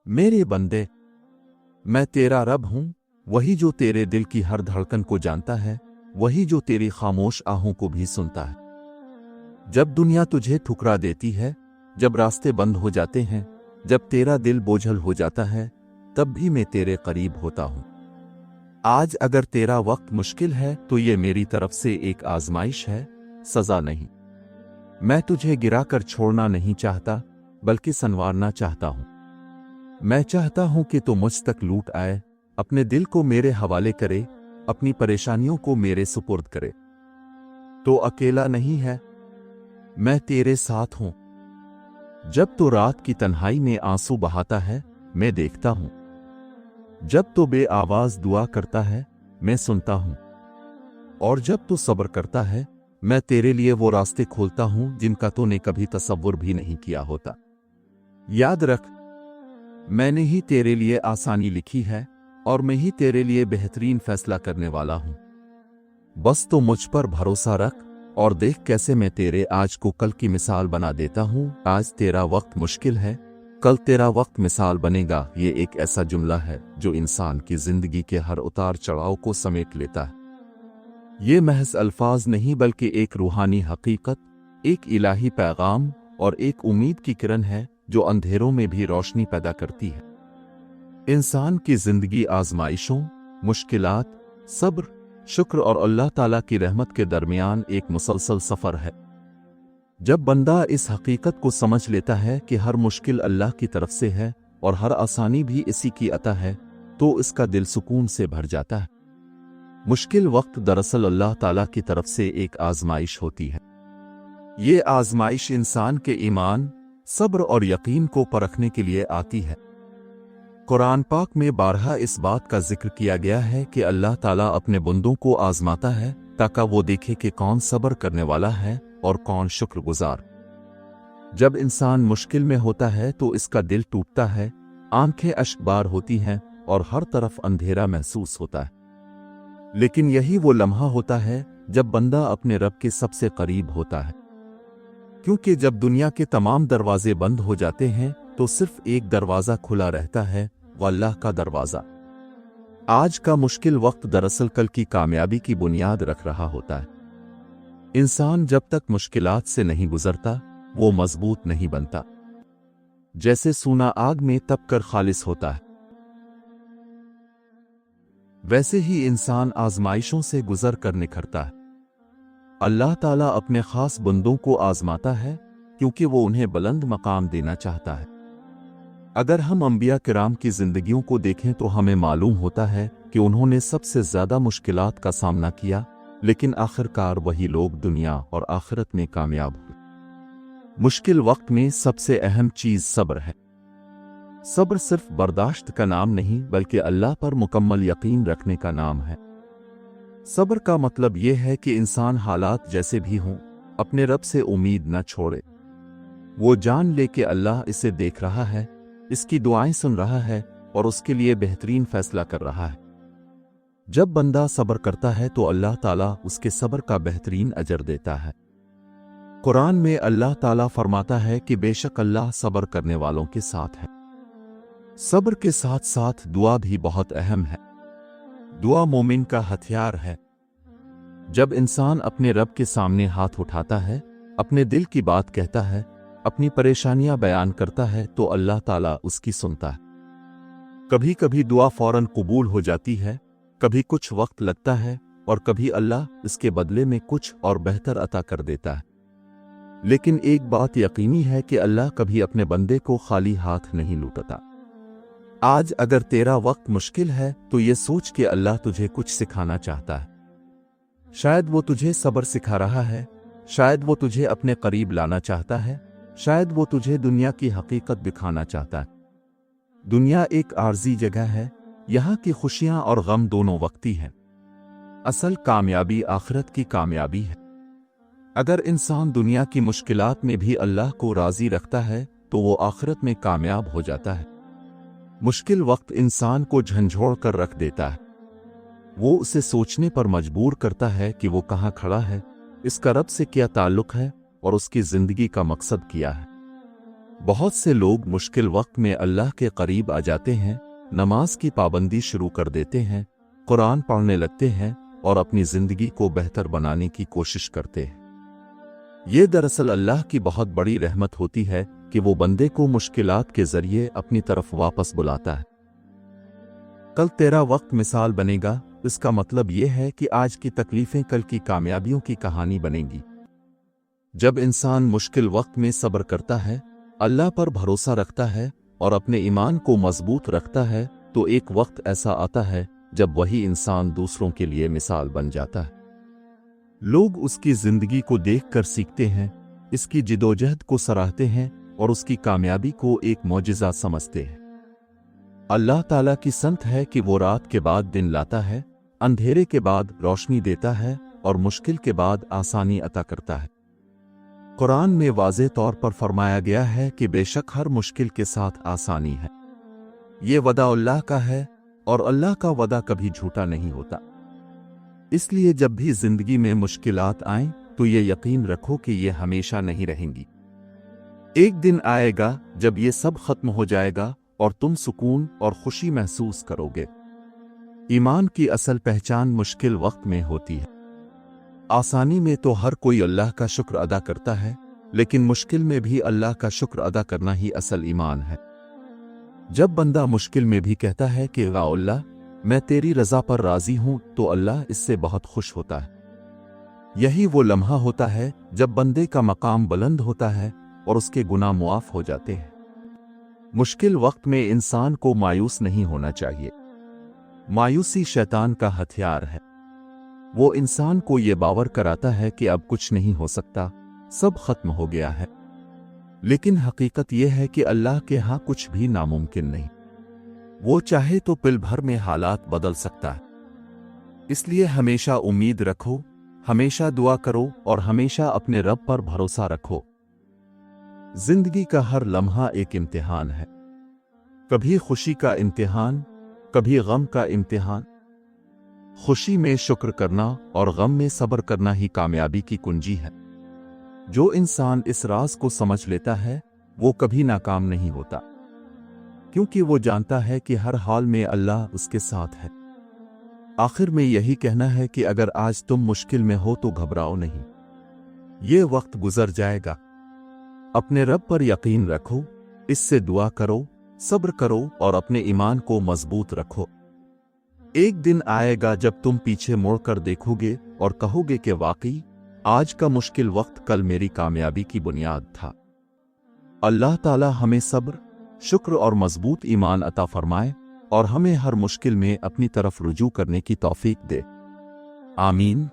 मेरे बंदे, मैं तेरा रब हूं, वही जो तेरे दिल की हर धड़कन को जानता है, वही जो तेरी खामोश आहों को भी सुनता है। जब दुनिया तुझे ठुकरा देती है, जब रास्ते बंद हो जाते हैं, जब तेरा दिल बोझल हो जाता है, तब भी मैं तेरे करीब होता हूं। आज अगर तेरा वक्त मुश्किल है तो ये मेरी तरफ से एक आजमाइश है, सजा नहीं। मैं तुझे गिराकर छोड़ना नहीं चाहता, बल्कि संवारना चाहता हूं। मैं चाहता हूं कि तू मुझ तक लूट आए, अपने दिल को मेरे हवाले करे, अपनी परेशानियों को मेरे सुपुर्द करे। तो अकेला नहीं है, मैं तेरे साथ हूं। जब तो रात की तन्हाई में आंसू बहाता है, मैं देखता हूं। जब तो बेआवाज दुआ करता है, मैं सुनता हूं। और जब तू सब्र करता है, मैं तेरे लिए वो रास्ते खोलता हूं जिनका तूने कभी तसव्वुर भी नहीं किया होता। याद रख, मैंने ही तेरे लिए आसानी लिखी है और मैं ही तेरे लिए बेहतरीन फैसला करने वाला हूं। बस तो मुझ पर भरोसा रख और देख कैसे मैं तेरे आज को कल की मिसाल बना देता हूं। आज तेरा वक्त मुश्किल है, कल तेरा वक्त मिसाल बनेगा। ये एक ऐसा जुमला है जो इंसान की जिंदगी के हर उतार चढ़ाव को समेट लेता है। ये महज अल्फाज नहीं बल्कि एक रूहानी हकीकत, एक इलाही पैगाम और एक उम्मीद की किरण है जो अंधेरों में भी रोशनी पैदा करती है। इंसान की जिंदगी आजमाइशों, मुश्किलात, सब्र, शुक्र और अल्लाह ताला की रहमत के दरमियान एक मुसलसल सफर है। जब बंदा इस हकीकत को समझ लेता है कि हर मुश्किल अल्लाह की तरफ से है और हर आसानी भी इसी की अता है, तो इसका दिल सुकून से भर जाता है। मुश्किल वक्त दरअसल अल्लाह ताला की तरफ से एक आजमाइश होती है। ये आजमाइश इंसान के ईमान, सब्र और यकीन को परखने के लिए आती है। कुरान पाक में बारहा इस बात का जिक्र किया गया है कि अल्लाह ताला अपने बंदों को आजमाता है ताकि वो देखे कि कौन सब्र करने वाला है और कौन शुक्रगुजार। जब इंसान मुश्किल में होता है तो इसका दिल टूटता है, आंखें अश्कबार होती हैं और हर तरफ अंधेरा महसूस होता है। लेकिन यही वो लम्हा होता है जब बंदा अपने रब के सबसे करीब होता है, क्योंकि जब दुनिया के तमाम दरवाजे बंद हो जाते हैं तो सिर्फ एक दरवाजा खुला रहता है, वो अल्लाह का दरवाजा। आज का मुश्किल वक्त दरअसल कल की कामयाबी की बुनियाद रख रहा होता है। इंसान जब तक मुश्किलात से नहीं गुजरता, वो मजबूत नहीं बनता। जैसे सूना आग में तप कर खालिस होता है, वैसे ही इंसान आजमाइशों से गुजर कर निखरता है। अल्लाह ताला अपने खास बंदों को आजमाता है क्योंकि वो उन्हें बुलंद मकाम देना चाहता है। अगर हम अंबिया किराम की जिंदगियों को देखें तो हमें मालूम होता है कि उन्होंने सबसे ज्यादा मुश्किलात का सामना किया, लेकिन आखिरकार वही लोग दुनिया और आखिरत में कामयाब हुए। मुश्किल वक्त में सबसे अहम चीज सब्र है। सब्र सिर्फ बर्दाश्त का नाम नहीं बल्कि अल्लाह पर मुकम्मल यकीन रखने का नाम है। सब्र का मतलब यह है कि इंसान हालात जैसे भी हों, अपने रब से उम्मीद न छोड़े। वो जान ले कि अल्लाह इसे देख रहा है, इसकी दुआएं सुन रहा है और उसके लिए बेहतरीन फैसला कर रहा है। जब बंदा सब्र करता है तो अल्लाह ताला उसके सब्र का बेहतरीन अजर देता है। कुरान में अल्लाह ताला फरमाता है कि बेशक अल्लाह सब्र करने वालों के साथ है। सब्र के साथ साथ दुआ भी बहुत अहम है। दुआ मोमिन का हथियार है। जब इंसान अपने रब के सामने हाथ उठाता है, अपने दिल की बात कहता है, अपनी परेशानियां बयान करता है, तो अल्लाह ताला उसकी सुनता है। कभी कभी दुआ फौरन कबूल हो जाती है, कभी कुछ वक्त लगता है और कभी अल्लाह इसके बदले में कुछ और बेहतर अता कर देता है। लेकिन एक बात यकीनी है कि अल्लाह कभी अपने बंदे को खाली हाथ नहीं लौटाता। आज अगर तेरा वक्त मुश्किल है तो ये सोच कि अल्लाह तुझे कुछ सिखाना चाहता है। शायद वो तुझे सब्र सिखा रहा है, शायद वो तुझे अपने करीब लाना चाहता है, शायद वो तुझे दुनिया की हकीकत दिखाना चाहता है। दुनिया एक आर्जी जगह है, यहाँ की खुशियां और गम दोनों वक्ती हैं। असल कामयाबी आखिरत की कामयाबी है। अगर इंसान दुनिया की मुश्किलात में भी अल्लाह को राजी रखता है तो वो आखिरत में कामयाब हो जाता है। मुश्किल वक्त इंसान को झंझोड़ कर रख देता है। वो उसे सोचने पर मजबूर करता है कि वो कहाँ खड़ा है, इसका रब से क्या ताल्लुक है और उसकी जिंदगी का मकसद क्या है। बहुत से लोग मुश्किल वक्त में अल्लाह के करीब आ जाते हैं, नमाज की पाबंदी शुरू कर देते हैं, कुरान पढ़ने लगते हैं और अपनी जिंदगी को बेहतर बनाने की कोशिश करते हैं। ये दरअसल अल्लाह की बहुत बड़ी रहमत होती है कि वो बंदे को मुश्किलात के जरिए अपनी तरफ वापस बुलाता है। कल तेरा वक्त मिसाल बनेगा, इसका मतलब यह है कि आज की तकलीफें कल की कामयाबियों की कहानी बनेंगी। जब इंसान मुश्किल वक्त में सब्र करता है, अल्लाह पर भरोसा रखता है और अपने ईमान को मजबूत रखता है, तो एक वक्त ऐसा आता है जब वही इंसान दूसरों के लिए मिसाल बन जाता है। लोग उसकी जिंदगी को देखकर सीखते हैं, इसकी जिदोजहद को सराहते हैं और उसकी कामयाबी को एक मौजिज़ा समझते हैं। अल्लाह ताला की संत है कि वो रात के बाद दिन लाता है, अंधेरे के बाद रोशनी देता है और मुश्किल के बाद आसानी अता करता है। कुरान में वाज़े तौर पर फरमाया गया है कि बेशक हर मुश्किल के साथ आसानी है। ये वदा अल्लाह का है और अल्लाह का वदा कभी झूठा नहीं होता। इसलिए जब भी जिंदगी में मुश्किलात आएं तो ये यकीन रखो कि ये हमेशा नहीं रहेंगी। एक दिन आएगा जब ये सब खत्म हो जाएगा और तुम सुकून और खुशी महसूस करोगे। ईमान की असल पहचान मुश्किल वक्त में होती है। आसानी में तो हर कोई अल्लाह का शुक्र अदा करता है, लेकिन मुश्किल में भी अल्लाह का शुक्र अदा करना ही असल ईमान है। जब बंदा मुश्किल में भी कहता है कि या अल्लाह मैं तेरी रज़ा पर राज़ी हूं, तो अल्लाह इससे बहुत खुश होता है। यही वो लम्हा होता है जब बंदे का मकाम बुलंद होता है और उसके गुनाह मुआफ हो जाते हैं। मुश्किल वक्त में इंसान को मायूस नहीं होना चाहिए। मायूसी शैतान का हथियार है। वो इंसान को ये बावर कराता है कि अब कुछ नहीं हो सकता, सब खत्म हो गया है। लेकिन हकीकत यह है कि अल्लाह के यहाँ कुछ भी नामुमकिन नहीं। वो चाहे तो पल भर में हालात बदल सकता है। इसलिए हमेशा उम्मीद रखो, हमेशा दुआ करो और हमेशा अपने रब पर भरोसा रखो। जिंदगी का हर लम्हा एक इम्तिहान है। कभी खुशी का इम्तिहान, कभी गम का इम्तिहान। खुशी में शुक्र करना और गम में सब्र करना ही कामयाबी की कुंजी है। जो इंसान इस राज को समझ लेता है वो कभी नाकाम नहीं होता, क्योंकि वो जानता है कि हर हाल में अल्लाह उसके साथ है। आखिर में यही कहना है कि अगर आज तुम मुश्किल में हो तो घबराओ नहीं, ये वक्त गुजर जाएगा। अपने रब पर यकीन रखो, इससे दुआ करो, सब्र करो और अपने ईमान को मजबूत रखो। एक दिन आएगा जब तुम पीछे मुड़कर देखोगे और कहोगे कि वाकई आज का मुश्किल वक्त कल मेरी कामयाबी की बुनियाद था। अल्लाह ताला हमें सब्र, शुक्र और मजबूत ईमान अता फरमाए और हमें हर मुश्किल में अपनी तरफ रुजू करने की तौफीक दे। आमीन।